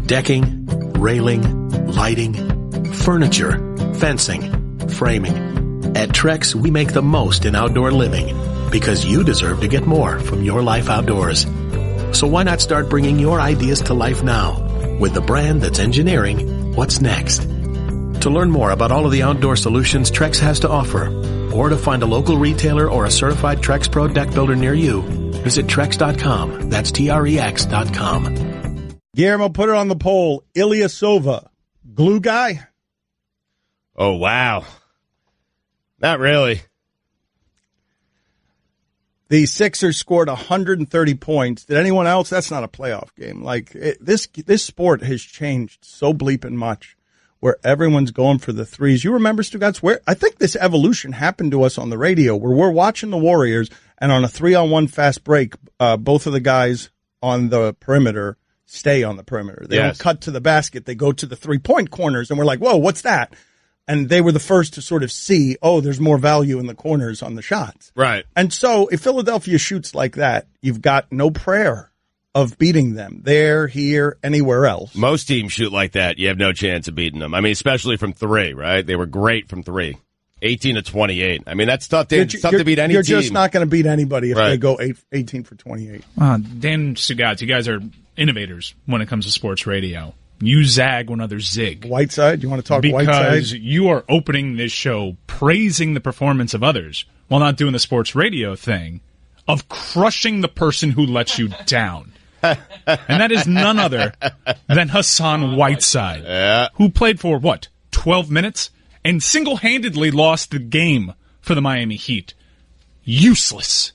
Decking, railing, lighting, furniture, fencing, framing. At Trex, we make the most in outdoor living because you deserve to get more from your life outdoors. So why not start bringing your ideas to life now with the brand that's engineering what's next? To learn more about all of the outdoor solutions Trex has to offer, or to find a local retailer or a certified Trex Pro deck builder near you, visit Trex.com. That's Trex.com. Guillermo, put it on the poll. Ilyasova, glue guy? Oh, wow. Not really. The Sixers scored 130 points. Did anyone else? That's not a playoff game. This sport has changed so bleeping much, where everyone's going for the threes. You remember, Stugotz, where I think this evolution happened to us on the radio, where we're watching the Warriors, and on a 3-on-1 fast break, both of the guys on the perimeter stay on the perimeter. They don't cut to the basket. They go to the three-point corners, and we're like, whoa, what's that? And they were the first to sort of see, oh, there's more value in the corners on the shots. Right. And so if Philadelphia shoots like that, you've got no prayer of beating them there, here, anywhere else. Most teams shoot like that. You have no chance of beating them. I mean, especially from three, right? They were great from three. 18 to 28. I mean, that's tough to beat any team. You're just not going to beat anybody if they go 18 for 28. Dan Stugotz, you guys are innovators when it comes to sports radio. You zag when others zig. Whiteside? You want to talk Whiteside? Because you are opening this show praising the performance of others while not doing the sports radio thing of crushing the person who lets you down. And that is none other than Hassan Whiteside, who played for, 12 minutes? And single-handedly lost the game for the Miami Heat. Useless.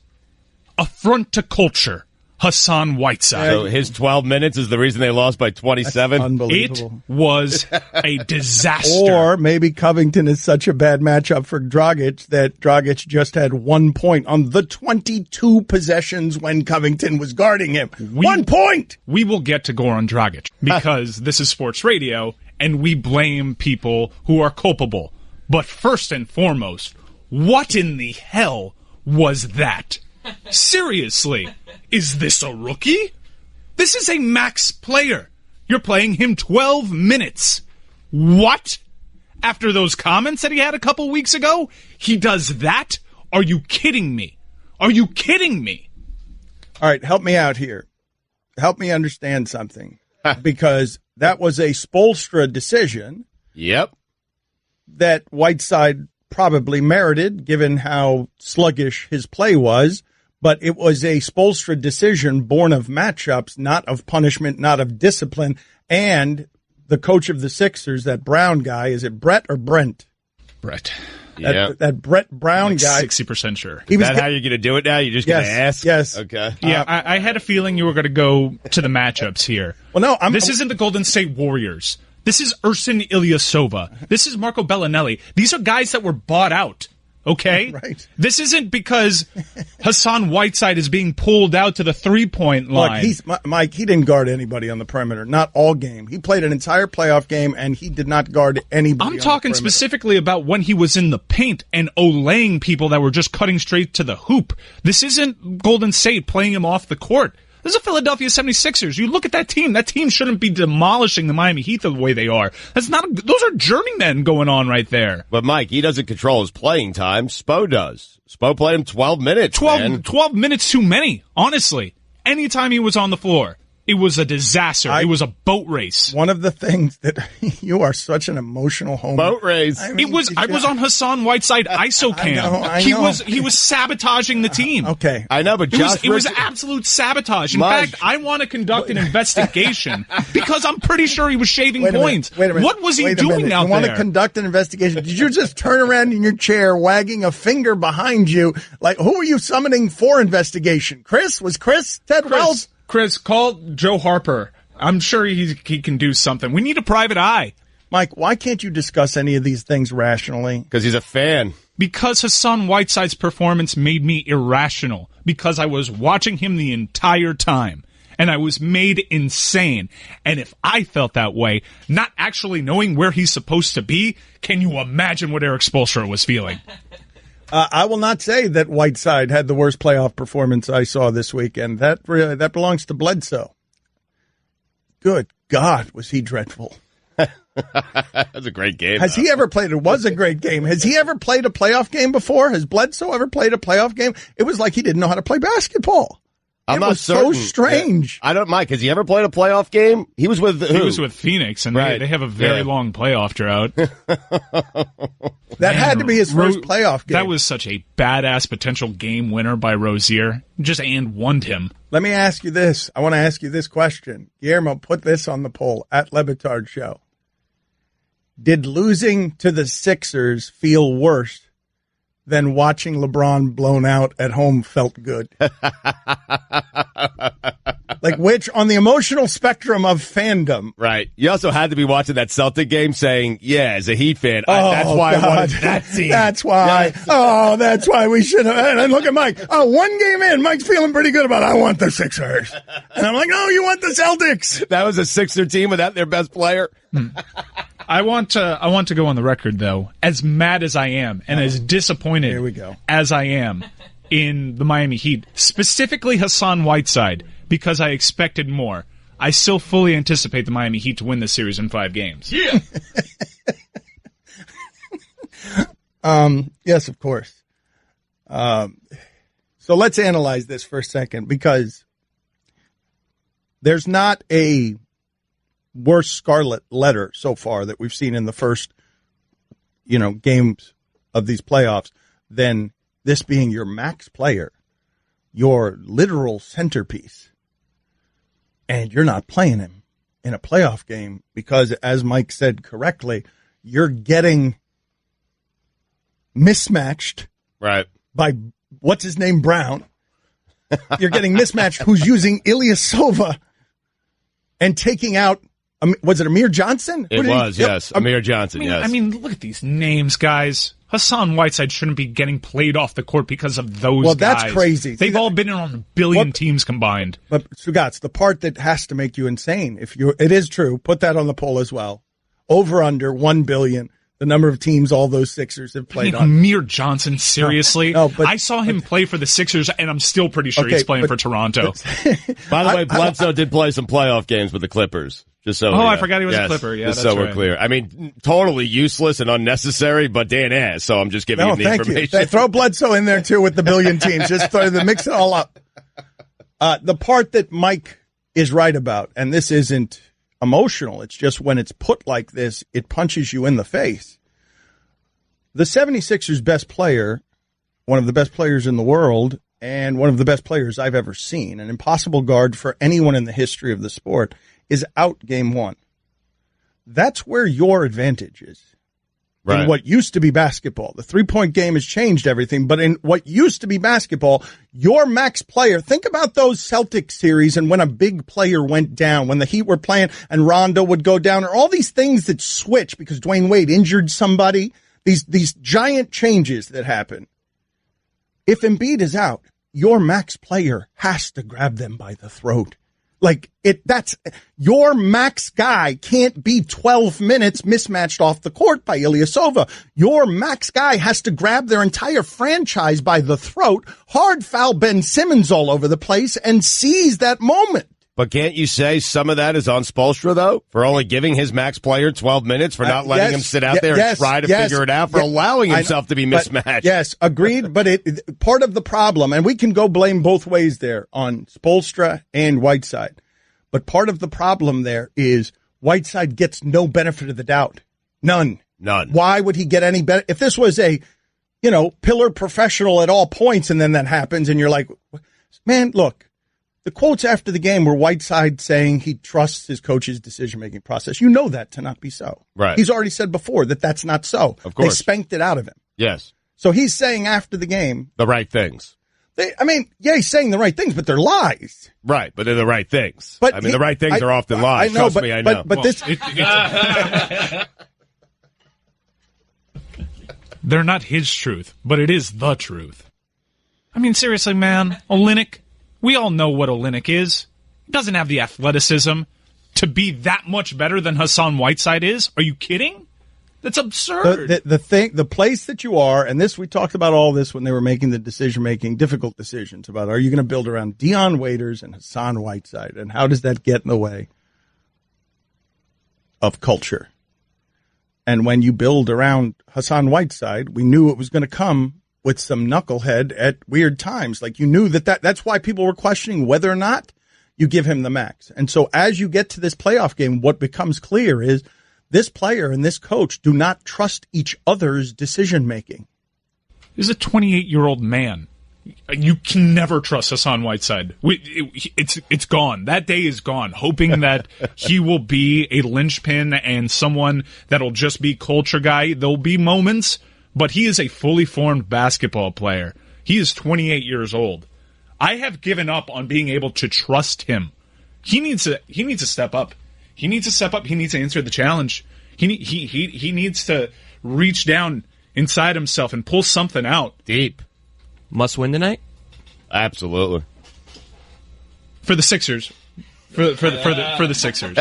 Affront to culture. Hassan Whiteside. So his 12 minutes is the reason they lost by 27? That's unbelievable. It was a disaster. Or maybe Covington is such a bad matchup for Dragic that Dragic just had 1 point on the 22 possessions when Covington was guarding him. 1 point! We will get to Goran Dragic because this is sports radio and we blame people who are culpable. But first and foremost, what in the hell was that? Seriously, is this a rookie? This is a max player. You're playing him 12 minutes. What? After those comments that he had a couple weeks ago, he does that? Are you kidding me? Are you kidding me? All right, help me out here. Help me understand something. Because that was a Spoelstra decision. Yep. That Whiteside probably merited, given how sluggish his play was. But it was a Spoelstra decision born of matchups, not of punishment, not of discipline. And the coach of the Sixers, that Brown guy, is it Brett or Brent? Brett. That Brett Brown guy. 60% sure. Is that how you're going to do it now? You're just going to ask? Yes. Okay. Yeah, I had a feeling you were going to go to the matchups here. Well, no, this isn't the Golden State Warriors. This is Ersan Ilyasova. This is Marco Bellinelli. These are guys that were bought out. Okay? Right. This isn't because Hassan Whiteside is being pulled out to the three-point line. Look, Mike, he didn't guard anybody on the perimeter. Not all game. He played an entire playoff game, and he did not guard anybody I'm talking specifically about when he was in the paint and olaying people that were just cutting straight to the hoop. This isn't Golden State playing him off the court. This is a Philadelphia 76ers. You look at that team. That team shouldn't be demolishing the Miami Heat the way they are. Those are journeymen going on right there. But, Mike, he doesn't control his playing time. Spo does. Spo played him 12 minutes, 12 minutes too many, honestly. Anytime he was on the floor, it was a disaster. It was a boat race. One of the things that you are such an emotional homer. Boat race. I was on Hassan Whiteside ISO cam. I know. He was sabotaging the team. Okay. I know, but it was absolute sabotage. In fact, I want to conduct an investigation because I'm pretty sure he was shaving points. Wait a minute. What was he doing out there? You want to conduct an investigation? Did you just turn around in your chair, wagging a finger behind you? Like, who are you summoning for investigation? Chris? Was Chris? Ted Wells? Chris, call Joe Harper. I'm sure he can do something. We need a private eye. Mike, why can't you discuss any of these things rationally? Because he's a fan. Because Hassan Whiteside's performance made me irrational. Because I was watching him the entire time. And I was made insane. And if I felt that way, not actually knowing where he's supposed to be, can you imagine what Eric Spoelstra was feeling? I will not say that Whiteside had the worst playoff performance I saw this weekend. That belongs to Bledsoe. Good God, was he dreadful. That's a great game. Has he ever played? It was a great game. Has he ever played a playoff game before? Has Bledsoe ever played a playoff game? It was like he didn't know how to play basketball. I'm not certain. So strange. I don't, Mike. Has he ever played a playoff game? He was with who? He was with Phoenix, and they have a very long playoff drought. That had to be his first playoff game. That was such a badass potential game winner by Rozier. Just won him. Let me ask you this. I want to ask you this question. Guillermo, put this on the poll at Le Batard Show. Did losing to the Sixers feel worse than watching LeBron blown out at home felt good? Like, which on the emotional spectrum of fandom? Right. You also had to be watching that Celtic game saying, yeah, as a Heat fan, that's why I wanted that team. That's why. Yes. Oh, that's why we should have. And look at Mike. Oh, one game in, Mike's feeling pretty good about it. I want the Sixers. And I'm like, no, you want the Celtics. That was a Sixer team without their best player. I want to go on the record, though, as mad as I am and as disappointed as I am in the Miami Heat, specifically Hassan Whiteside, because I expected more. I still fully anticipate the Miami Heat to win this series in 5 games. Yeah. Yes, of course. So let's analyze this for a second, because there's not a worse scarlet letter so far that we've seen in the first, games of these playoffs than this being your max player, your literal centerpiece, and you're not playing him in a playoff game because, as Mike said correctly, you're getting mismatched by what's his name, Brown. You're getting mismatched who's using Ilyasova and taking out, was it Amir Johnson? Yes. Amir Johnson, yes. I mean, look at these names, guys. Hassan Whiteside shouldn't be getting played off the court because of those guys. Well, that's crazy. They've all been on a billion teams combined. But, Stugotz, the part that has to make you insane, it is true, put that on the poll as well. Over, under, 1 billion, the number of teams all those Sixers have played on. Amir Johnson, seriously? No, but I saw him play for the Sixers, and I'm still pretty sure he's playing for Toronto. By the way, Bledsoe did play some playoff games with the Clippers. I forgot he was a Clipper. Yeah, just so we're clear. I mean, totally useless and unnecessary, but Dan ass. So I'm just giving you the information. You. Throw Bledsoe in there too with the billion teams. Just mix it all up. The part that Mike is right about, and this isn't emotional. It's just when it's put like this, it punches you in the face. The 76ers' best player, one of the best players in the world, and one of the best players I've ever seen, an impossible guard for anyone in the history of the sport, is out game 1. That's where your advantage is. In what used to be basketball. The 3-point game has changed everything, but in what used to be basketball, your max player, think about those Celtics series and when a big player went down, when the Heat were playing and Rondo would go down, or all these things that switch because Dwayne Wade injured somebody, these giant changes that happen. If Embiid is out, your max player has to grab them by the throat. That's your max guy can't be 12 minutes mismatched off the court by Ilyasova. Your max guy has to grab their entire franchise by the throat, hard foul Ben Simmons all over the place, and seize that moment. But can't you say some of that is on Spoelstra, though, for only giving his max player 12 minutes, for not letting him sit out there and try to figure it out, for allowing himself to be mismatched? Yes, agreed. But part of the problem, and we can go blame both ways there on Spoelstra and Whiteside. But part of the problem there is Whiteside gets no benefit of the doubt. None. Why would he get any benefit? If this was a, pillar professional at all points and then that happens and you're like, man, look, the quotes after the game were Whiteside saying he trusts his coach's decision-making process. You know that to not be so. Right. He's already said before that that's not so. Of course. They spanked it out of him. Yes. So he's saying after the game. The right things. He's saying the right things, but they're lies. Right, but they're the right things. But the right things are often lies. I know, Trust me, I know. But this... They're not his truth, but it is the truth. I mean, seriously, man, Olynyk, we all know what Olynyk is. He doesn't have the athleticism to be that much better than Hassan Whiteside is. Are you kidding? That's absurd. The place that you are, and we talked about all this when they were making the difficult decisions about, are you going to build around Dion Waiters and Hassan Whiteside, and how does that get in the way of culture. And when you build around Hassan Whiteside, we knew it was going to come with some knucklehead at weird times. Like you knew that's why people were questioning whether or not you give him the max. And so as you get to this playoff game, what becomes clear is this player and this coach do not trust each other's decision making. He's a 28-year-old man. You can never trust Hassan Whiteside. It's gone. That day is gone. Hoping that he will be a linchpin and someone that'll just be culture guy. There'll be moments, but he is a fully formed basketball player. He is 28 years old. I have given up on being able to trust him. He needs to step up. He needs to step up. He needs to answer the challenge. He needs to reach down inside himself and pull something out. Deep. Must win tonight? Absolutely. For the Sixers. For the Sixers.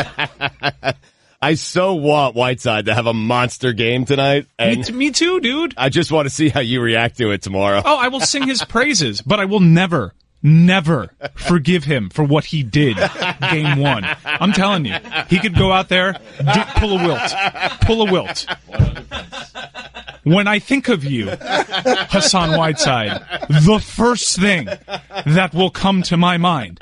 I so want Whiteside to have a monster game tonight. And me too, dude. I just want to see how you react to it tomorrow. Oh, I will sing his praises, but I will never forgive him for what he did game one. I'm telling you, he could go out there, pull a wilt. When I think of you, Hassan Whiteside, the first thing that will come to my mind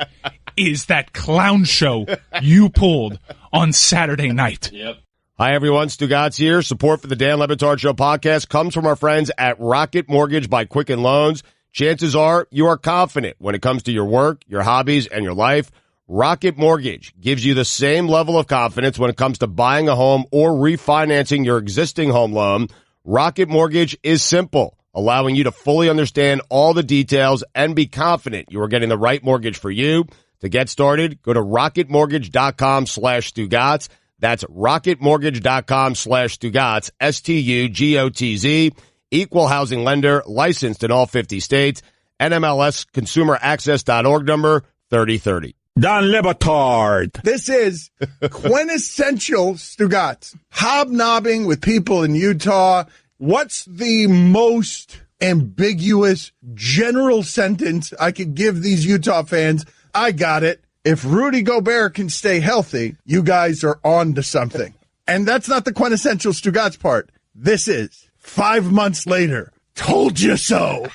is that clown show you pulled on Saturday night. Yep. Hi, everyone. Stugotz here. Support for the Dan Le Batard Show podcast comes from our friends at Rocket Mortgage by Quicken Loans. Chances are you are confident when it comes to your work, your hobbies, and your life. Rocket Mortgage gives you the same level of confidence when it comes to buying a home or refinancing your existing home loan. Rocket Mortgage is simple, allowing you to fully understand all the details and be confident you are getting the right mortgage for you. To get started, go to rocketmortgage.com/Stugotz. That's rocketmortgage.com/Stugotz, STUGOTZ. Equal housing lender, licensed in all 50 states. NMLS consumeraccess.org number 3030. Dan Le Batard. This is quintessential Stugotz. Hobnobbing with people in Utah. What's the most ambiguous general sentence I could give these Utah fans? I got it. If Rudy Gobert can stay healthy, you guys are on to something. And that's not the quintessential Stugotz part. This is 5 months later. Told you so.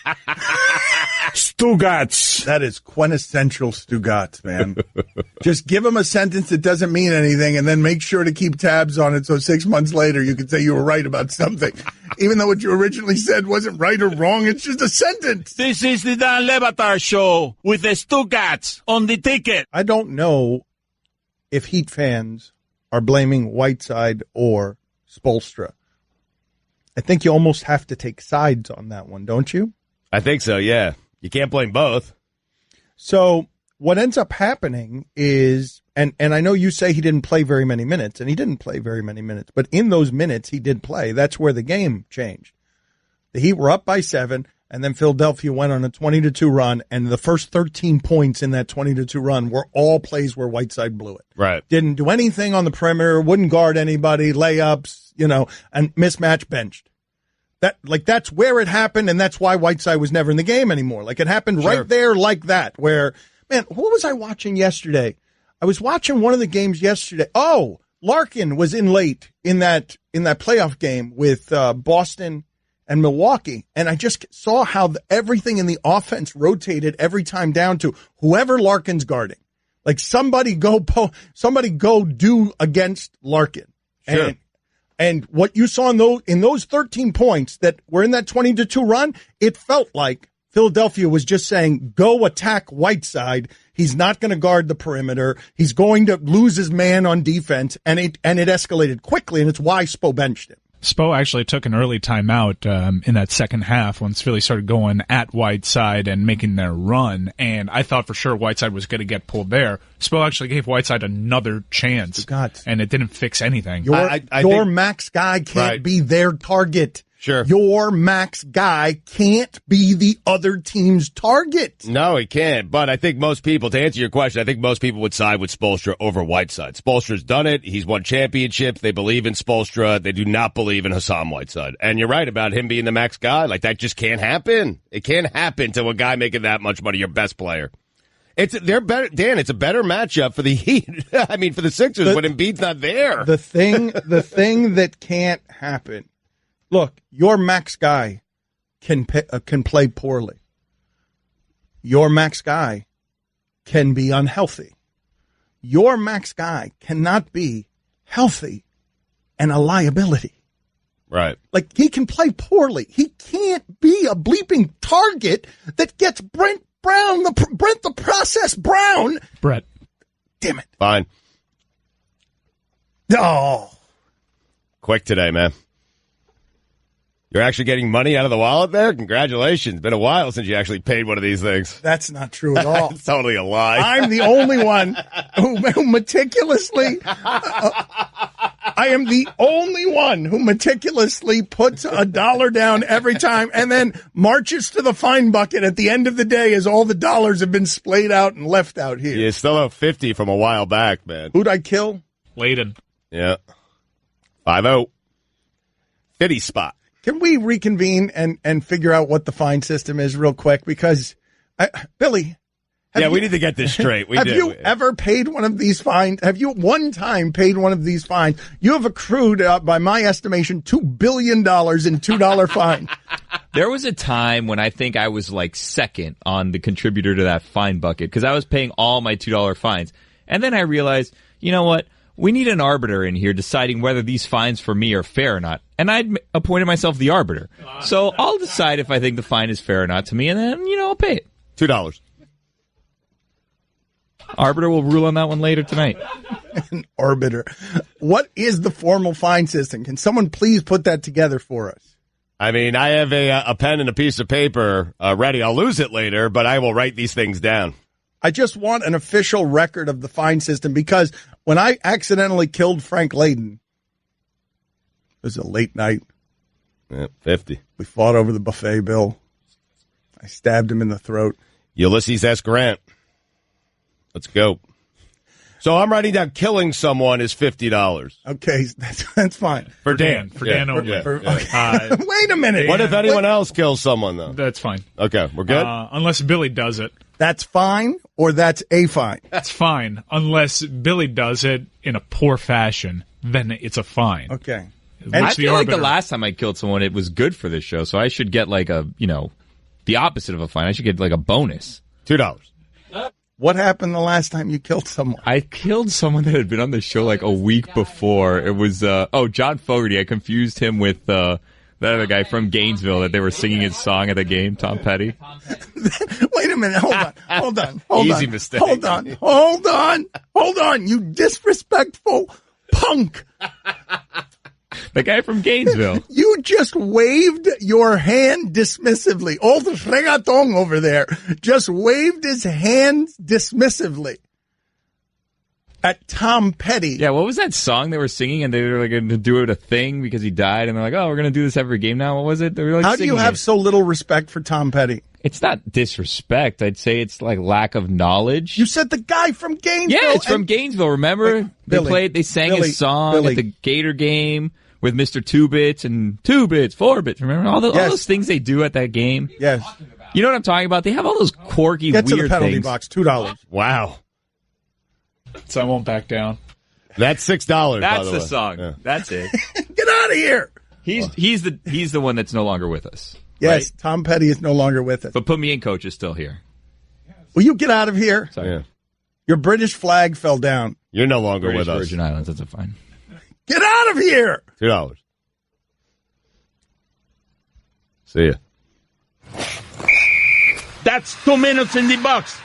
Stugotz. That is quintessential Stugotz, man. Just give him a sentence that doesn't mean anything and then make sure to keep tabs on it so 6 months later you can say you were right about something. Even though what you originally said wasn't right or wrong, it's just a sentence. This is the Dan Le Batard Show with the Stugotz on the ticket. I don't know if Heat fans are blaming Whiteside or Spoelstra. I think you almost have to take sides on that one, don't you? I think so, yeah. You can't blame both. So what ends up happening is, and I know you say he didn't play very many minutes, and he didn't play very many minutes, but in those minutes he did play. That's where the game changed. The Heat were up by 7, and then Philadelphia went on a 20-2 run, and the first 13 points in that 20-2 run were all plays where Whiteside blew it. Right. Didn't do anything on the perimeter, wouldn't guard anybody, layups, and mismatch benched. That's where it happened, and that's why Whiteside was never in the game anymore. Like, it happened right there like that, where, man, what was I watching yesterday? I was watching one of the games yesterday. Oh, Larkin was in late in that playoff game with Boston and Milwaukee, and I just saw how everything in the offense rotated every time down to whoever Larkin's guarding. Like, somebody go do against Larkin. Sure. And what you saw in those 13 points that were in that 20-2 run, it felt like Philadelphia was just saying, go attack Whiteside. He's not going to guard the perimeter. He's going to lose his man on defense. And it escalated quickly, and it's why Spo benched him. Spo actually took an early timeout in that second half once Philly started going at Whiteside and making their run, and I thought for sure Whiteside was going to get pulled there. Spo actually gave Whiteside another chance, and it didn't fix anything. Your max guy can't be their target. Sure. Your max guy can't be the other team's target. No, he can't. But I think most people, to answer your question, I think most people would side with Spoelstra over Whiteside. Spoelstra's done it. He's won championships. They believe in Spoelstra. They do not believe in Hassan Whiteside. And you're right about him being the max guy. Like, that just can't happen. It can't happen to a guy making that much money, your best player. They're better, Dan. It's a better matchup for the Heat. I mean, for the Sixers when Embiid's not there. The thing that can't happen. Look, your max guy can play poorly. Your max guy can be unhealthy. Your max guy cannot be healthy and a liability. Right. Like, he can play poorly. He can't be a bleeping target that gets Brent the Process Brown. Brett. Damn it. Fine. Oh. Quick today, man. You're actually getting money out of the wallet there? Congratulations. Been a while since you actually paid one of these things. That's not true at all. It's totally a lie. I'm the only one who meticulously... I am the only one who meticulously puts $1 down every time and then marches to the fine bucket at the end of the day as all the dollars have been splayed out and left out here. You still owe 50 from a while back, man. Who'd I kill? Layden. Yeah. 5-0. 50 spot. Can we reconvene and figure out what the fine system is real quick? Because, Billy... We need to get this straight. Have you ever paid one of these fines? Have you one time paid one of these fines? You have accrued, by my estimation, $2 billion in $2 fine. There was a time when I think I was like second on the contributor to that fine bucket because I was paying all my $2 fines. And then I realized, you know what? We need an arbiter in here deciding whether these fines for me are fair or not. And I'd appointed myself the arbiter. So I'll decide if I think the fine is fair or not to me, and then, I'll pay it. $2. Arbiter will rule on that one later tonight. An arbiter. What is the formal fine system? Can someone please put that together for us? I mean, I have a pen and a piece of paper ready. I'll lose it later, but I will write these things down. I just want an official record of the fine system because when I accidentally killed Frank Layden, it was a late night. Yeah, 50. We fought over the buffet bill. I stabbed him in the throat. Ulysses S. Grant. Let's go. So I'm writing down killing someone is $50. Okay, that's fine. For Dan. For Dan only. Okay. Wait a minute. What if anyone else kills someone, though? That's fine. Okay, we're good? Unless Billy does it. That's fine, or that's a fine? That's fine. Unless Billy does it in a poor fashion, then it's a fine. Okay. And I feel like the last time I killed someone, it was good for this show, so I should get like a, the opposite of a fine. I should get like a bonus. $2. What happened the last time you killed someone? I killed someone that had been on the show like a week before. It was, John Fogerty. I confused him with that other guy from Gainesville that they were singing his song at the game, Tom Petty. Wait a minute. Hold on. Easy mistake. Hold on, you disrespectful punk. The guy from Gainesville. You just waved your hand dismissively. Old reggaeton over there just waved his hand dismissively at Tom Petty. Yeah, what was that song they were singing? And they were like going to do it a thing because he died. And they're like, oh, we're going to do this every game now. What was it? They were like, how do you have so little respect for Tom Petty? It's not disrespect. I'd say it's like lack of knowledge. You said the guy from Gainesville. Yeah, it's from Gainesville. Remember? They sang his song at the Gator game. With Mr. 2 Bits and 2 Bits, 4 Bits. Remember all those things they do at that game? Yes. You know what I'm talking about? They have all those quirky, weird things. Get to the penalty box, $2. Wow. So I won't back down. That's $6. That's by the way. song. Yeah. That's it. Get out of here. He's the one that's no longer with us. Yes, right? Tom Petty is no longer with us. But Put Me In Coach is still here. Will you get out of here? Sorry. Yeah. Your British flag fell down. You're no longer British with us. Virgin Islands, that's a fine. Get out of here. $2. See ya. That's 2 minutes in the box.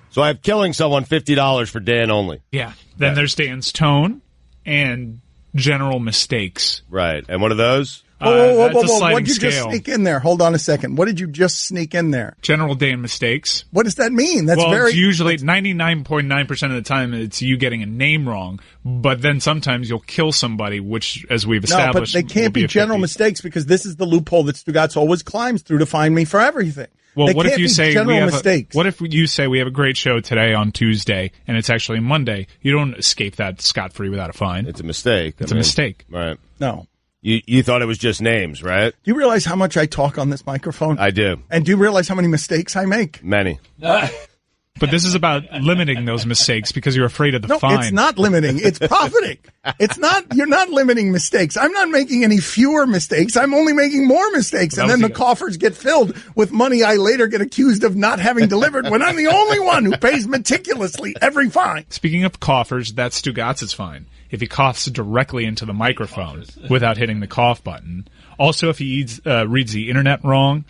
So I have killing someone $50 for Dan only. Yeah. Then there's Dan's tone and general mistakes. Right. And what are those? Whoa. That's a sliding What did you just scale. sneak in there? Hold on a second. What did you just sneak in there? General Dan mistakes. What does that mean? That's it's usually 99.9% of the time it's you getting a name wrong, but then sometimes you'll kill somebody, which, as we've established, no, but they can't be general 50. mistakes because this is the loophole that Stugotz always climbs through to find me for everything. Well, they what if can't you be say general mistakes? What if you say we have a great show today on Tuesday and it's actually Monday? You don't escape that scot-free without a fine. It's a mistake. It's a mistake. Right. No. You thought it was just names, right? Do you realize how much I talk on this microphone? I do. And do you realize how many mistakes I make? Many. But this is about limiting those mistakes because you're afraid of the fine. No, it's not limiting. It's profiting. You're not limiting mistakes. I'm not making any fewer mistakes. I'm only making more mistakes. And then the coffers get filled with money I later get accused of not having delivered when I'm the only one who pays meticulously every fine. Speaking of coffers, that's Stugotz's fine. If he coughs directly into the microphone without hitting the cough button. Also, if he reads the internet wrong.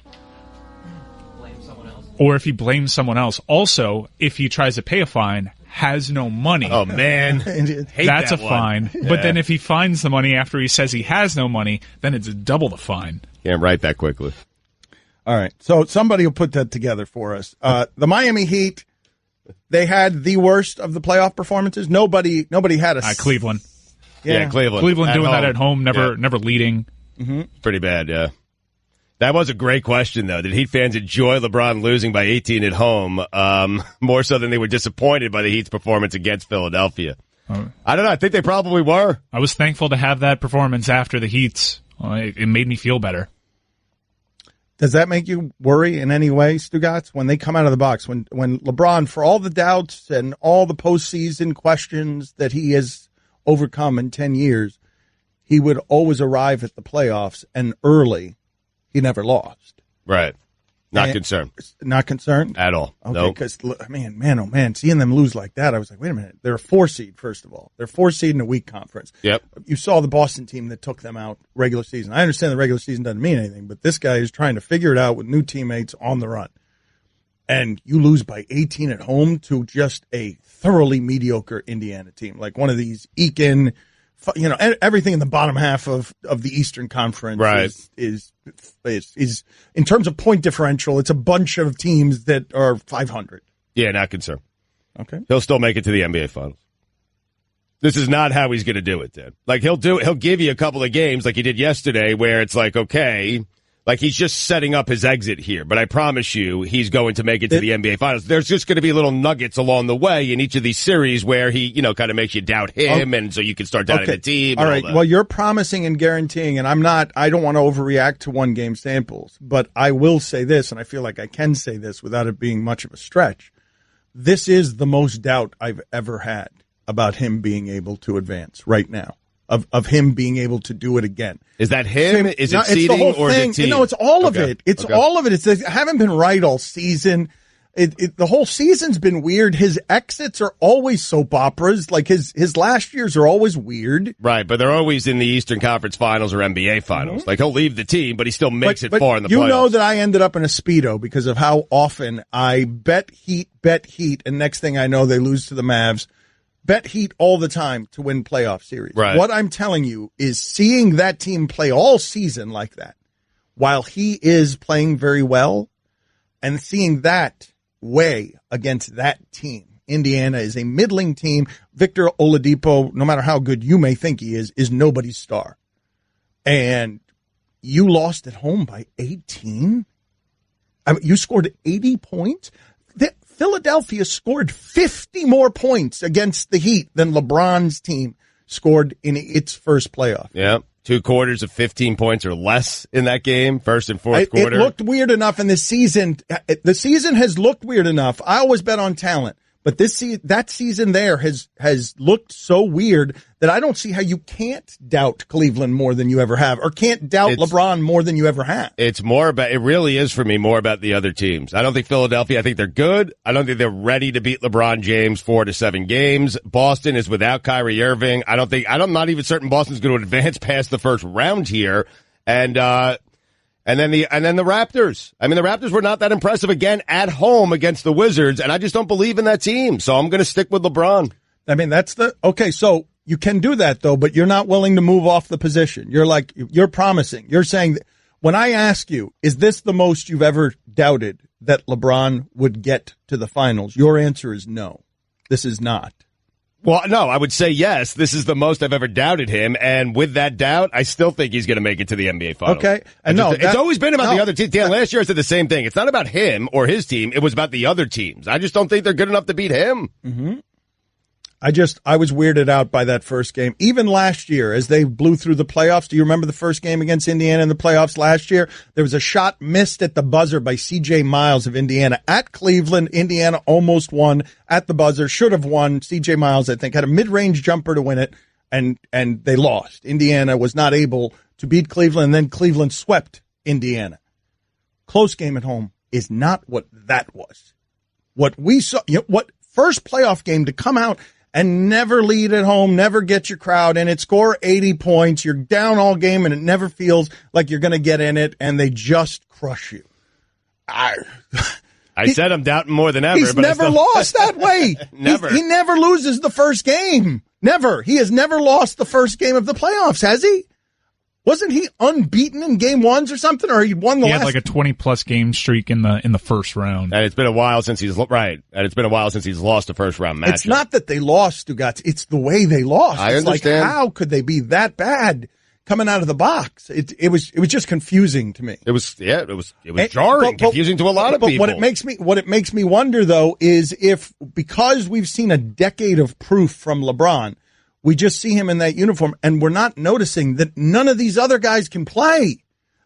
Or if he blames someone else. Also, if he tries to pay a fine, has no money. Oh, man. That's a fine. Yeah. But then if he finds the money after he says he has no money, then it's double the fine. Can't write that quickly. All right. So somebody will put that together for us. The Miami Heat, they had the worst of the playoff performances. Nobody had a... Cleveland. Yeah, Cleveland. Cleveland doing that at home, never leading. Mm-hmm. Pretty bad, yeah. That was a great question, though. Did Heat fans enjoy LeBron losing by 18 at home more so than they were disappointed by the Heat's performance against Philadelphia? I don't know. I think they probably were. I was thankful to have that performance after the Heat's. It made me feel better. Does that make you worry in any way, Stugotz, when they come out of the box? When LeBron, for all the doubts and all the postseason questions that he has overcome in 10 years, he would always arrive at the playoffs and early. He never lost. Right. Not concerned. Not concerned? At all. Okay, because, man, oh, man, seeing them lose like that, I was like, wait a minute. They're a 4 seed, first of all. They're 4 seed in a weak conference. Yep. You saw the Boston team that took them out regular season. I understand the regular season doesn't mean anything, but this guy is trying to figure it out with new teammates on the run. And you lose by 18 at home to just a thoroughly mediocre Indiana team, like one of these eke-in, everything in the bottom half of the Eastern Conference right. is in terms of point differential, it's a bunch of teams that are 500. Yeah, not concerned. Okay. He'll still make it to the NBA Finals. This is not how he's going to do it, Dan. Like he'll give you a couple of games like he did yesterday where it's like, okay, like he's just setting up his exit here, but I promise you he's going to make it to the NBA Finals. There's just going to be little nuggets along the way in each of these series where he, kind of makes you doubt him, and so you can start doubting the team. All right. Well, you're promising and guaranteeing, and I don't want to overreact to one-game samples, but I will say this, and I feel like I can say this without it being much of a stretch. This is the most doubt I've ever had about him being able to advance right now. Of him being able to do it again. Is that him? Is it seeding or is it team? No, it's all of it. It's all of it. I haven't been right all season. The whole season's been weird. His exits are always soap operas. Like his last years are always weird. Right, but they're always in the Eastern Conference Finals or NBA Finals. Mm-hmm. Like he'll leave the team, but he still makes it far in the playoffs. You know that I ended up in a Speedo because of how often I bet Heat, and next thing I know they lose to the Mavs. Bet Heat all the time to win playoff series. Right. What I'm telling you is seeing that team play all season like that, while he is playing very well, and seeing that way against that team. Indiana is a middling team. Victor Oladipo, no matter how good you may think he is nobody's star. And you lost at home by 18? I mean, you scored 80 points? Philadelphia scored 50 more points against the Heat than LeBron's team scored in its first playoff. Yeah, 2 quarters of 15 points or less in that game, first and fourth quarter. It looked weird enough in the season. The season has looked weird enough. I always bet on talent. But that season there has looked so weird that I don't see how you can't doubt Cleveland more than you ever have, or can't doubt LeBron more than you ever have. It really is for me more about the other teams. I don't think Philadelphia, I think they're good. I don't think they're ready to beat LeBron James 4 to 7 games. Boston is without Kyrie Irving. I'm not even certain Boston's going to advance past the first round here. And then the Raptors. I mean, the Raptors were not that impressive again at home against the Wizards, and I just don't believe in that team. So I'm going to stick with LeBron. I mean, okay. So you can do that though, but you're not willing to move off the position. You're promising. You're saying that when I ask you, is this the most you've ever doubted that LeBron would get to the finals? Your answer is no. This is not. Well, no, I would say yes. This is the most I've ever doubted him, and with that doubt, I still think he's going to make it to the NBA Finals. Okay, it's always been about the other team. Dan, last year I said the same thing. It's not about him or his team. It was about the other teams. I just don't think they're good enough to beat him. Mm-hmm. I was weirded out by that first game. Even last year, as they blew through the playoffs, do you remember the first game against Indiana in the playoffs last year? There was a shot missed at the buzzer by C.J. Miles of Indiana at Cleveland. Indiana almost won at the buzzer, should have won. C.J. Miles, I think, had a mid-range jumper to win it, and they lost. Indiana was not able to beat Cleveland, and then Cleveland swept Indiana. Close game at home is not what that was. What we saw, what first playoff game to come out and never lead at home, never get your crowd in it, score 80 points, you're down all game, and it never feels like you're going to get in it, and they just crush you. I said I'm doubting more than ever. He's never lost that way. Never. He never loses the first game. Never. He has never lost the first game of the playoffs, has he? Wasn't he unbeaten in game ones or something, or he won the last? He had like a 20-plus game streak in the first round. And it's been a while since he's lost a first round match. It's not that they lost, Stugotz. It's the way they lost. I understand. Like, how could they be that bad coming out of the box? It was just confusing to me. It was jarring, confusing to a lot of people. What it makes me wonder though is if, because we've seen a decade of proof from LeBron, we just see him in that uniform, and we're not noticing that none of these other guys can play.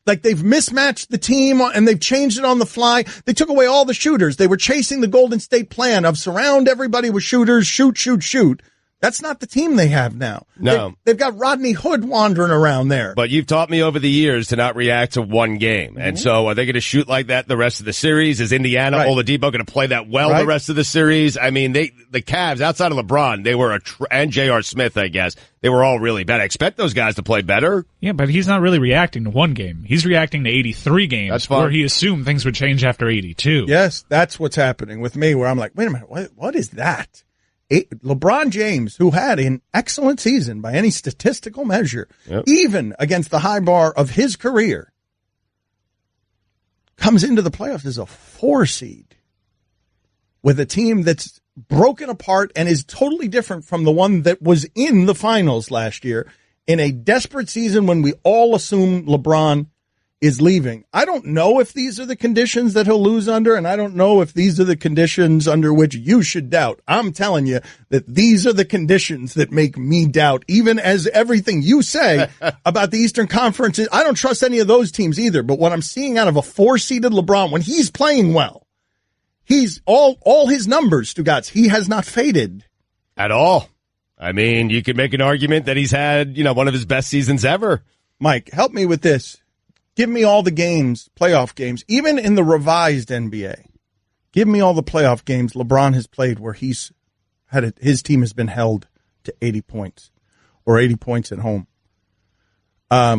Like, they've mismatched the team, and they've changed it on the fly. They took away all the shooters. They were chasing the Golden State plan of surround everybody with shooters, shoot, shoot, shoot. That's not the team they have now. No. They've got Rodney Hood wandering around there. But you've taught me over the years to not react to one game. And so are they going to shoot like that the rest of the series? Is Indiana, Oladipo going to play that well the rest of the series? I mean, the Cavs, outside of LeBron, they were and J.R. Smith, I guess, they were all really bad. I expect those guys to play better. Yeah, but he's not really reacting to one game. He's reacting to 83 games. That's fine. Where he assumed things would change after 82. Yes, that's what's happening with me, where I'm like, wait a minute, what is that? LeBron James, who had an excellent season by any statistical measure, even against the high bar of his career, comes into the playoffs as a 4 seed with a team that's broken apart and is totally different from the one that was in the finals last year in a desperate season when we all assume LeBron is leaving. I don't know if these are the conditions that he'll lose under, and I don't know if these are the conditions under which you should doubt. I'm telling you that these are the conditions that make me doubt, even as everything you say about the Eastern Conference. I don't trust any of those teams either, but what I'm seeing out of a 4-seeded LeBron, when he's playing well, he's all his numbers, Stugotz, he has not faded. At all. I mean, you could make an argument that he's had, one of his best seasons ever. Mike, help me with this. Give me all the games, playoff games, even in the revised NBA. Give me all the playoff games LeBron has played where his team has been held to 80 points or 80 points at home. I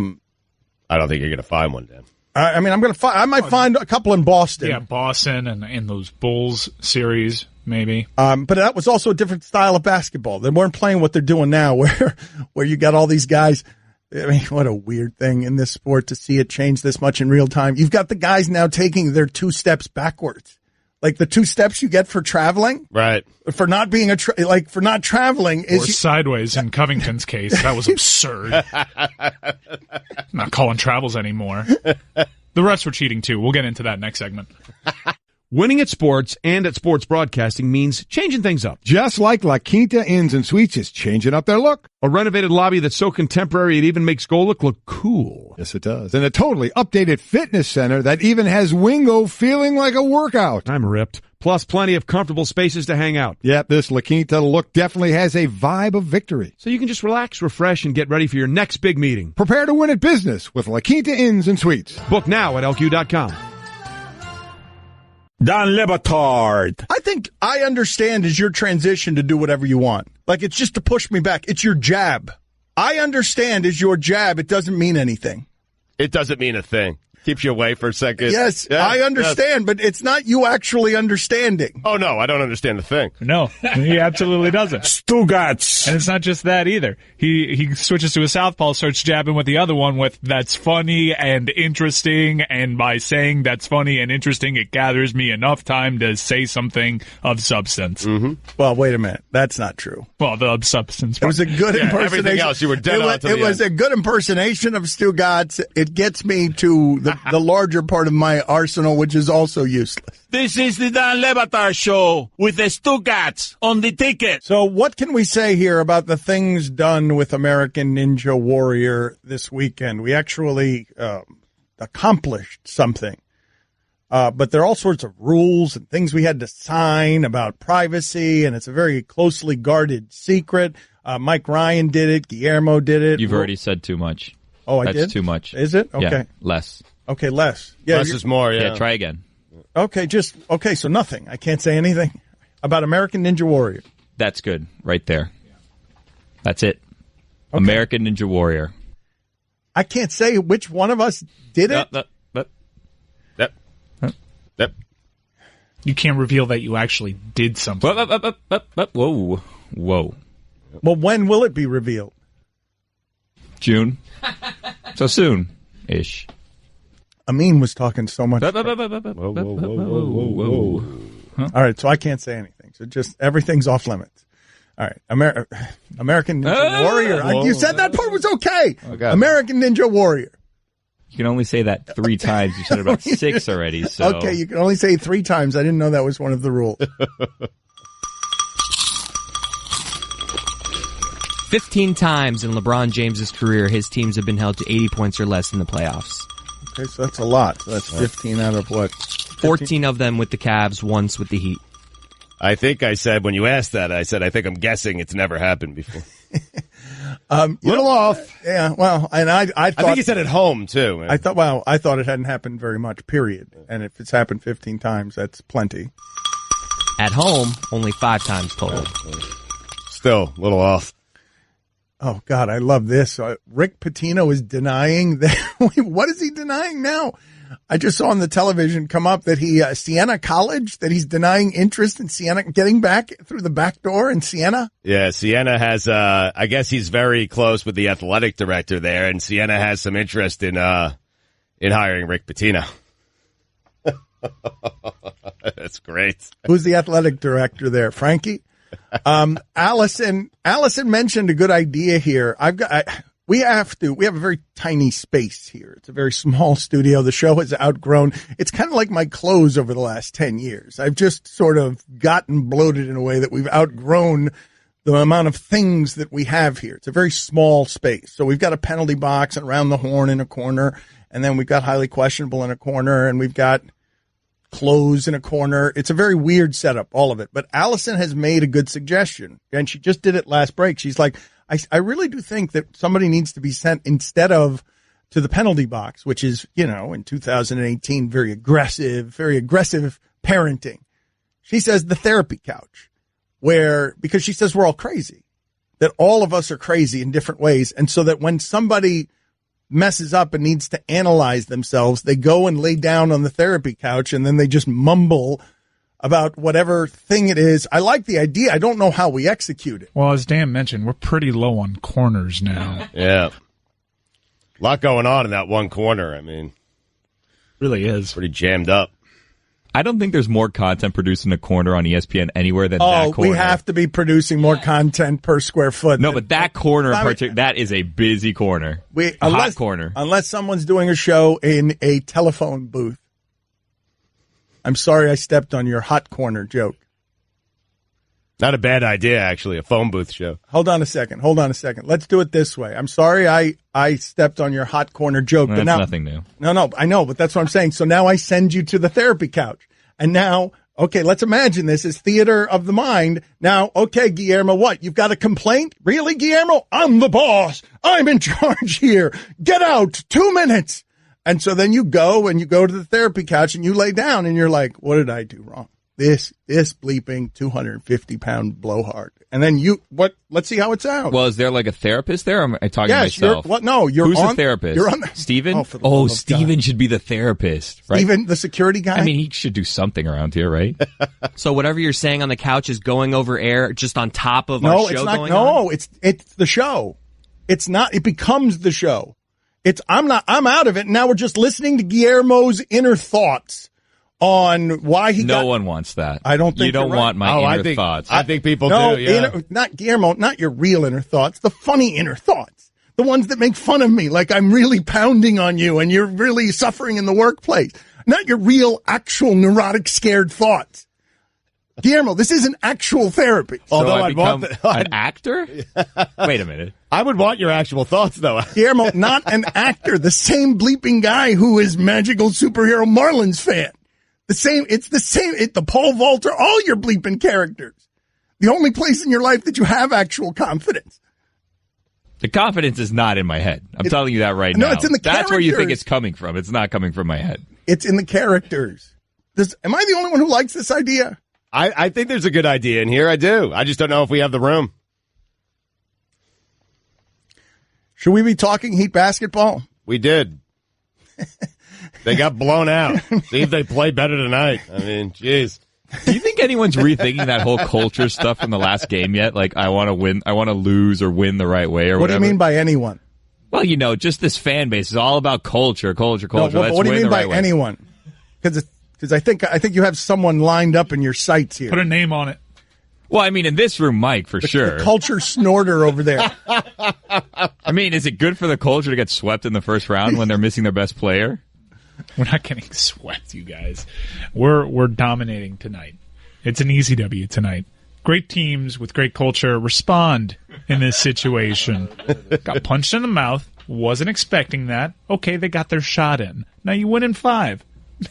don't think you're going to find one, Dan. I mean, I might find a couple in Boston. Yeah, Boston and in those Bulls series, maybe. But that was also a different style of basketball. They weren't playing what they're doing now, where you got all these guys. I mean, what a weird thing in this sport to see it change this much in real time. You've got the guys now taking their 2 steps backwards. Like the 2 steps you get for traveling. Right. For not being for not traveling is. Or sideways in Covington's case. That was absurd. Not calling travels anymore. The refs were cheating too. We'll get into that next segment. Winning at sports and at sports broadcasting means changing things up. Just like La Quinta Inns and Suites is changing up their look. A renovated lobby that's so contemporary it even makes Goluk look cool. Yes, it does. And a totally updated fitness center that even has Wingo feeling like a workout. I'm ripped. Plus plenty of comfortable spaces to hang out. Yep, this La Quinta look definitely has a vibe of victory. So you can just relax, refresh, and get ready for your next big meeting. Prepare to win at business with La Quinta Inns and Suites. Book now at LQ.com. Dan Le Batard. I think I understand is your transition to do whatever you want. Like, it's just to push me back. It's your jab. I understand is your jab. It doesn't mean anything. It doesn't mean a thing. Keeps you away for a second. Yes, I understand, but it's not you actually understanding. Oh, no, I don't understand a thing. No, he absolutely doesn't. Stugotz. And it's not just that either. He switches to a southpaw, starts jabbing with the other one with that's funny and interesting, and by saying that's funny and interesting, it gathers me enough time to say something of substance. Mm-hmm. Well, wait a minute. That's not true. Well, the substance part. It was a good impersonation. Everything else, you were dead on to the It was a good impersonation of Stugotz. It gets me to the the larger part of my arsenal, which is also useless. This is the Dan Le Batard Show with the Stugotz on the ticket. So what can we say here about the things done with American Ninja Warrior this weekend? We actually accomplished something. But there are all sorts of rules and things we had to sign about privacy, and it's a very closely guarded secret. Mike Ryan did it. Guillermo did it. You've already said too much. Oh, I That's did? That's too much. Is it? Okay. Yeah, less. Okay, less. Yeah, less is more, yeah. Yeah, try again. Okay, so nothing. I can't say anything about American Ninja Warrior. That's good, right there. That's it. Okay. American Ninja Warrior. I can't say which one of us did it. Yep. You can't reveal that you actually did something. Whoa. Well, when will it be revealed? June. So soon-ish. Amin was talking so much. Whoa. All right, so I can't say anything. So just everything's off limits. All right, American Ninja Warrior. You said that part was okay. American Ninja Warrior. You can only say that 3 times. You said about 6 already. So. Okay, you can only say 3 times. I didn't know that was one of the rules. 15 times in LeBron James's career, his teams have been held to 80 points or less in the playoffs. Okay, so that's a lot. So that's 15 out of what? 14 of them with the Cavs, once with the Heat. I think I said, when you asked that, I said, I think I'm guessing it's never happened before. Little off. Yeah, well, and I thought. I think he said at home, too. Man. I thought it hadn't happened very much, period. And if it's happened 15 times, that's plenty. At home, only 5 times total. Still, a little off. Oh, God, I love this. Rick Pitino is denying that. What is he denying now? I just saw on the television come up that Siena College, that he's denying interest in Siena getting back through the back door in Siena. Yeah, Siena has, I guess he's very close with the athletic director there, and Siena has some interest in hiring Rick Pitino. That's great. Who's the athletic director there? Frankie? Allison mentioned a good idea here. We have a very tiny space here. It's a very small studio. The show has outgrown. It's kind of like my clothes over the last 10 years. I've just sort of gotten bloated in a way that we've outgrown the amount of things that we have here. It's a very small space. So we've got a penalty box and around the horn in a corner, and then we've got highly questionable in a corner, and we've got clothes in a corner. It's a very weird setup, all of it. But Allison has made a good suggestion, and she just did it last break. She's like, I really do think that somebody needs to be sent instead of to the penalty box, which is, in 2018, very aggressive parenting. She says the therapy couch, because she says we're all crazy, that all of us are crazy in different ways. And so that when somebody messes up and needs to analyze themselves, they go and lay down on the therapy couch and then they just mumble about whatever thing it is. I like the idea. I don't know how we execute it. Well, as Dan mentioned, we're pretty low on corners now. Yeah. A lot going on in that one corner. I mean, really is. Pretty jammed up. I don't think there's more content produced in a corner on ESPN anywhere than that corner. We have to be producing more content per square foot. No, but that corner in particular, that is a busy corner. Hot corner. Unless someone's doing a show in a telephone booth. I'm sorry I stepped on your hot corner joke. Not a bad idea, actually, a phone booth show. Hold on a second. Let's do it this way. I'm sorry I stepped on your hot corner joke. Well, but that's now, nothing new. No, I know, but that's what I'm saying. So now I send you to the therapy couch. And now, okay, let's imagine this is theater of the mind. Now, okay, Guillermo, what? You've got a complaint? Really, Guillermo? I'm the boss. I'm in charge here. Get out. 2 minutes. And so then you go to the therapy couch and you lay down and you're like, what did I do wrong? This bleeping 250-pound blowhard. And then let's see how it sounds. Well, is there like a therapist there? Or am I talking to myself? Who's the therapist? You're on Steven? Steven should be the therapist, right? Steven, the security guy? I mean, he should do something around here, right? So whatever you're saying on the couch is going over air just on top of our show going on? No, it's the show. It's not, it becomes the show. I'm out of it. Now we're just listening to Guillermo's inner thoughts on why he No one wants that. I don't think you don't want my inner thoughts. I think people do, yeah. Not Guillermo, not your real inner thoughts, the funny inner thoughts. The ones that make fun of me, like I'm really pounding on you and you're really suffering in the workplace. Not your real, actual, neurotic, scared thoughts. Guillermo, this isn't actual therapy. Although So I'd want an actor? Wait a minute. I would want your actual thoughts, though. Guillermo, not an actor. The same bleeping guy who is magical superhero Marlins fan. It's the Paul Volter, all your bleeping characters. The only place in your life that you have actual confidence. The confidence is not in my head. I'm telling you that right now. No, it's in the That's where you think characters. it's coming from. It's not coming from my head. It's in the characters. Am I the only one who likes this idea? I think there's a good idea in here. I do. I just don't know if we have the room. Should we be talking Heat basketball? We did. They got blown out. See if they play better tonight. I mean, jeez. Do you think anyone's rethinking that whole culture stuff from the last game yet? Like, I want to win, I want to lose or win the right way or What do whatever? you mean by anyone? Well, just this fan base is all about culture. No, Let's what do you win mean the by right way. anyone? Because I think you have someone lined up in your sights here. Put a name on it. Well, I mean, in this room, Mike, for sure. The culture snorter over there. I mean, is it good for the culture to get swept in the first round when they're missing their best player? We're not getting swept, you guys. We're dominating tonight. It's an easy W tonight. Great teams with great culture respond in this situation. Got punched in the mouth. Wasn't expecting that. Okay, they got their shot in. Now you win in 5.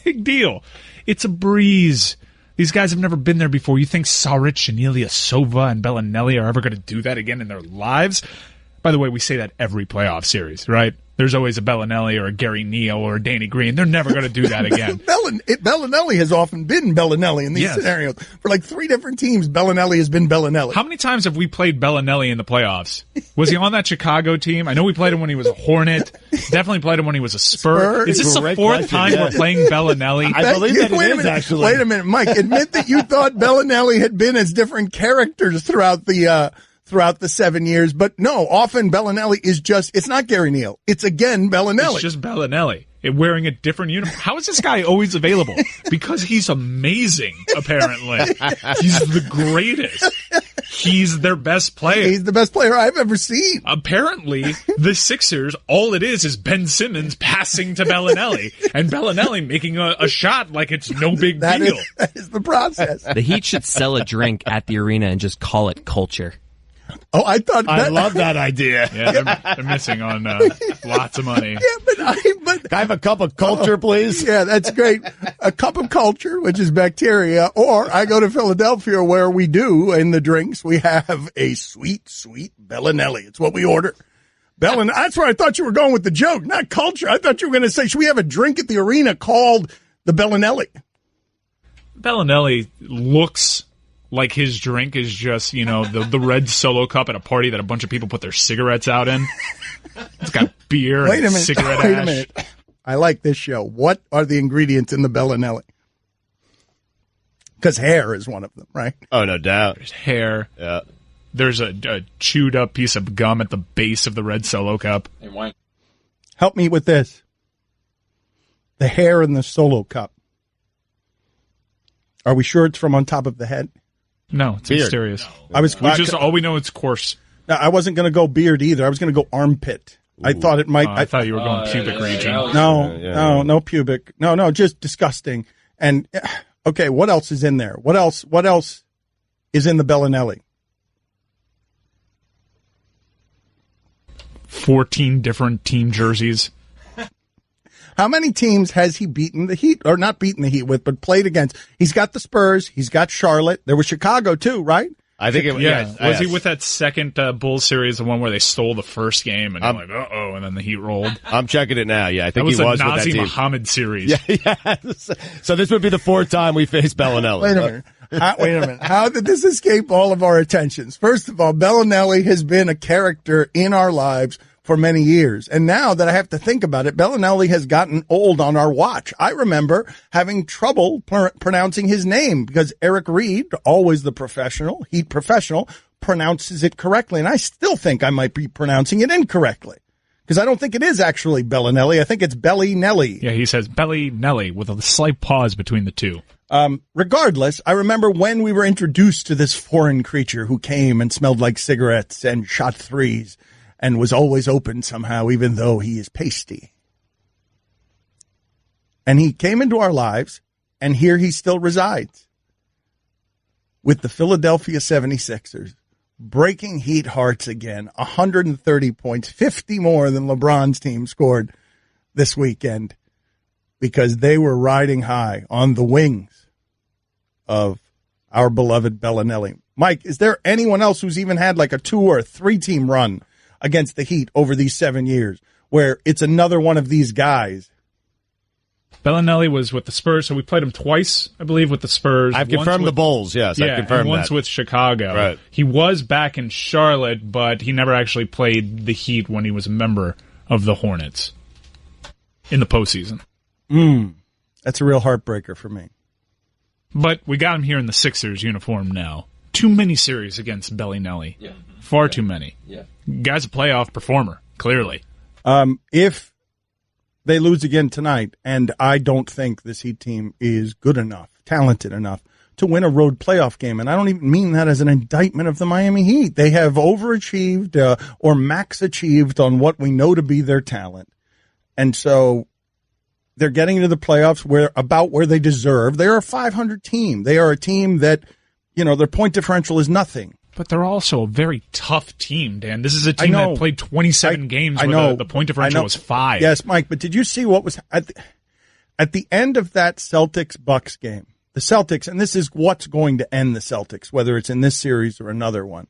Big deal. It's a breeze. These guys have never been there before. You think Saric and Ilyasova and Bellinelli are ever going to do that again in their lives? By the way, we say that every playoff series, right? There's always a Bellinelli or a Gary Neal or a Danny Green. They're never going to do that again. Bellinelli has often been Bellinelli in these scenarios. For like 3 different teams, Bellinelli has been Bellinelli. How many times have we played Bellinelli in the playoffs? Was he on that Chicago team? I know we played him when he was a Hornet. Definitely played him when he was a Spur. Is this the 4th time we're playing Bellinelli? I believe that it is, actually. Wait a minute, Mike. Admit that you thought Bellinelli had been as different characters throughout the 7 years. But no, often Bellinelli is it's not Gary Neal. It's again Bellinelli. It's just Bellinelli wearing a different uniform. How is this guy always available? Because he's amazing, apparently. He's the greatest. He's their best player. He's the best player I've ever seen. Apparently, the Sixers, all it is Ben Simmons passing to Bellinelli, and Bellinelli making a shot like it's no big deal. That is the process. The Heat should sell a drink at the arena and just call it culture. Oh, I love that idea. Yeah, they're missing on lots of money. Yeah, but Can I have a cup of culture, please? Yeah, that's great. A cup of culture, which is bacteria, or I go to Philadelphia where we do in the drinks we have a sweet, sweet Bellinelli. It's what we order. That's where I thought you were going with the joke, not culture. I thought you were going to say, should we have a drink at the arena called the Bellinelli? Bellinelli looks like his drink is just, the red Solo cup at a party that a bunch of people put their cigarettes out in. It's got beer and cigarette ash. Wait a minute. I like this show. What are the ingredients in the Bellinelli? Because hair is one of them, right? Oh, no doubt. There's hair. Yeah. There's a chewed up piece of gum at the base of the red Solo cup. Help me with this. The hair in the Solo cup. Are we sure it's from on top of the head? No, it's mysterious. No. All we know it's coarse. No, I wasn't going to go beard either. I was going to go armpit. Ooh. I thought it might. I thought you were going pubic region. No pubic. No, just disgusting. And okay, what else is in there? What else is in the Bellinelli? 14 different team jerseys. How many teams has he beaten the Heat, or not beaten the Heat with, but played against? He's got the Spurs. He's got Charlotte. There was Chicago too, right? I think it was. Yeah. Was he with that second Bulls series, the one where they stole the first game and you're like, uh-oh, and then the Heat rolled? I'm checking it now. Yeah, I think that was he was the with that Nazi team. Muhammad series. Yeah. So this would be the 4th time we face Bellinelli. Wait a minute. How did this escape all of our attentions? First of all, Bellinelli has been a character in our lives for many years. And now that I have to think about it, Bellinelli has gotten old on our watch. I remember having trouble pronouncing his name because Eric Reed, always the professional, Heat professional, pronounces it correctly. And I still think I might be pronouncing it incorrectly because I don't think it is actually Bellinelli. I think it's Bellinelli. Yeah, he says Bellinelli with a slight pause between the two. Regardless, I remember when we were introduced to this foreign creature who came and smelled like cigarettes and shot threes. and was always open somehow, even though he is pasty. And he came into our lives, and here he still resides with the Philadelphia 76ers, breaking Heat hearts again, 130 points, 50 more than LeBron's team scored this weekend, because they were riding high on the wings of our beloved Bellinelli. Mike, is there anyone else who's even had like a 2 or a 3-team run against the Heat over these 7 years where it's another one of these guys? Bellinelli was with the Spurs, so we played him twice, I believe, with the Spurs. I've confirmed the Bulls, yes. Yeah, I've confirmed and once that. with Chicago. Right. He was back in Charlotte, but he never actually played the Heat when he was a member of the Hornets in the postseason. That's a real heartbreaker for me. But we got him here in the Sixers uniform now. Too many series against Bellinelli. Yeah. Far too many. Yeah. Guy's a playoff performer, clearly. If they lose again tonight, and I don't think this Heat team is good enough, talented enough, to win a road playoff game. And I don't even mean that as an indictment of the Miami Heat. They have overachieved or max achieved on what we know to be their talent. And so they're getting into the playoffs where they deserve. They are a 500 team. They are a team that, their point differential is nothing. But they're also a very tough team, Dan. This is a team that played 27 games where the point differential was 5. Yes, Mike, but did you see what was at the end of that Celtics-Bucks game? The Celtics, and this is what's going to end the Celtics, whether it's in this series or another one.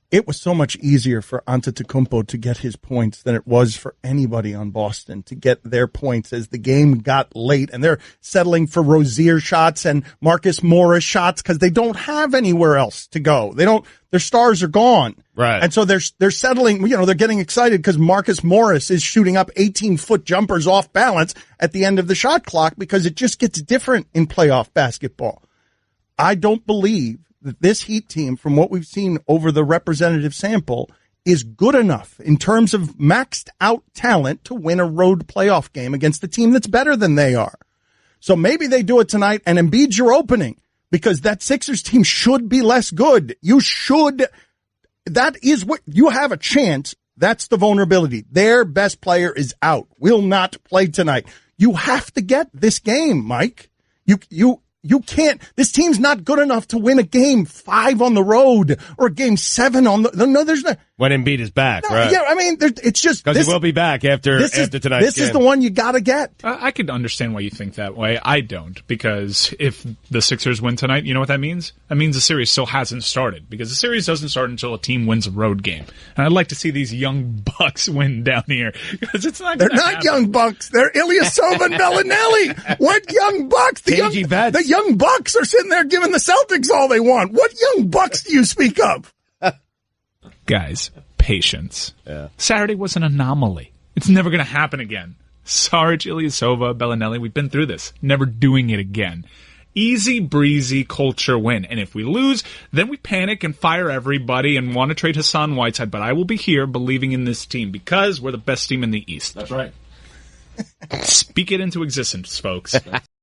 It was so much easier for Antetokounmpo to get his points than it was for anybody on Boston to get their points as the game got late, and they're settling for Rozier shots and Marcus Morris shots because they don't have anywhere else to go. Their stars are gone. Right. And so they're settling, they're getting excited because Marcus Morris is shooting up 18-foot jumpers off balance at the end of the shot clock because it just gets different in playoff basketball. I don't believe that this Heat team, from what we've seen over the representative sample, is good enough in terms of maxed out talent to win a road playoff game against a team that's better than they are. So maybe they do it tonight, and Embiid's your opening, because that Sixers team should be less good. That is what you have a chance. That's the vulnerability. Their best player is out, will not play tonight. You have to get this game, Mike. You can't. This team's not good enough to win a game 5 on the road or a game 7 on the. No, there's no. When Embiid is back, right? Yeah, I mean, it's just because he will be back after tonight's game. This is the one you got to get. I could understand why you think that way. I don't, because if the Sixers win tonight, you know what that means? That means the series still hasn't started, because the series doesn't start until a team wins a road game. And I'd like to see these young Bucks win down here, because it's not. They're not young Bucks. They're Ilyasova and Bellinelli. What young Bucks? The young Bucks are sitting there giving the Celtics all they want. What young Bucks do you speak of? Guys, patience. Yeah. Saturday was an anomaly. It's never going to happen again. Sarge, Ilyasova, Bellinelli, we've been through this. Never doing it again. Easy breezy culture win. And if we lose, then we panic and fire everybody and want to trade Hassan Whiteside. But I will be here believing in this team because we're the best team in the East. That's right. Speak it into existence, folks.